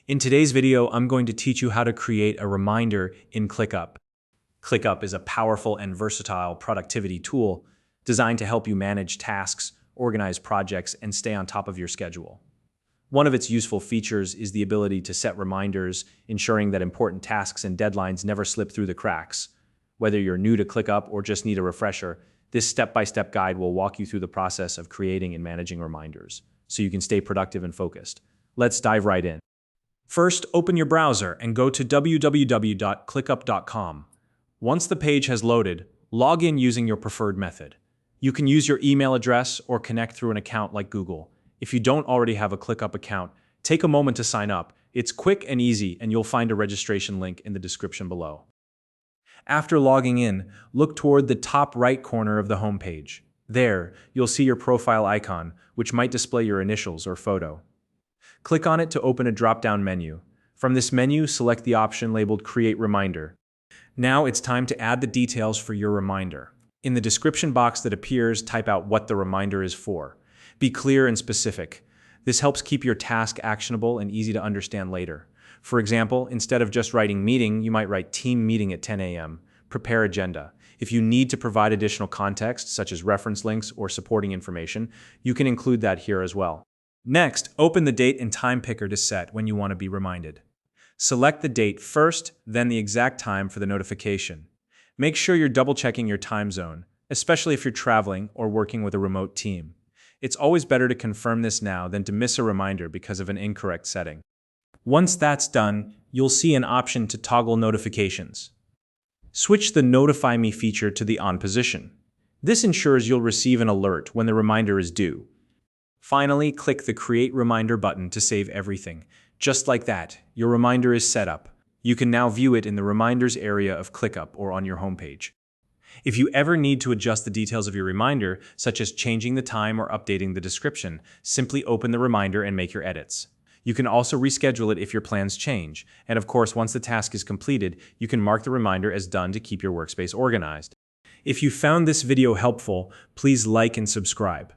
In today's video, I'm going to teach you how to create a reminder in ClickUp. ClickUp is a powerful and versatile productivity tool designed to help you manage tasks, organize projects, and stay on top of your schedule. One of its useful features is the ability to set reminders, ensuring that important tasks and deadlines never slip through the cracks. Whether you're new to ClickUp or just need a refresher, this step-by-step guide will walk you through the process of creating and managing reminders, so you can stay productive and focused. Let's dive right in. First, open your browser and go to www.clickup.com. Once the page has loaded, log in using your preferred method. You can use your email address or connect through an account like Google. If you don't already have a ClickUp account, take a moment to sign up. It's quick and easy, and you'll find a registration link in the description below. After logging in, look toward the top right corner of the homepage. There, you'll see your profile icon, which might display your initials or photo. Click on it to open a drop-down menu. From this menu, select the option labeled Create Reminder. Now it's time to add the details for your reminder. In the description box that appears, type out what the reminder is for. Be clear and specific. This helps keep your task actionable and easy to understand later. For example, instead of just writing meeting, you might write team meeting at 10 a.m. Prepare agenda. If you need to provide additional context, such as reference links or supporting information, you can include that here as well. Next, open the date and time picker to set when you want to be reminded. Select the date first, then the exact time for the notification. Make sure you're double-checking your time zone, especially if you're traveling or working with a remote team. It's always better to confirm this now than to miss a reminder because of an incorrect setting. Once that's done, you'll see an option to toggle notifications. Switch the Notify Me feature to the On position. This ensures you'll receive an alert when the reminder is due. Finally, click the Create Reminder button to save everything. Just like that, your reminder is set up. You can now view it in the Reminders area of ClickUp or on your homepage. If you ever need to adjust the details of your reminder, such as changing the time or updating the description, simply open the reminder and make your edits. You can also reschedule it if your plans change. And of course, once the task is completed, you can mark the reminder as done to keep your workspace organized. If you found this video helpful, please like and subscribe.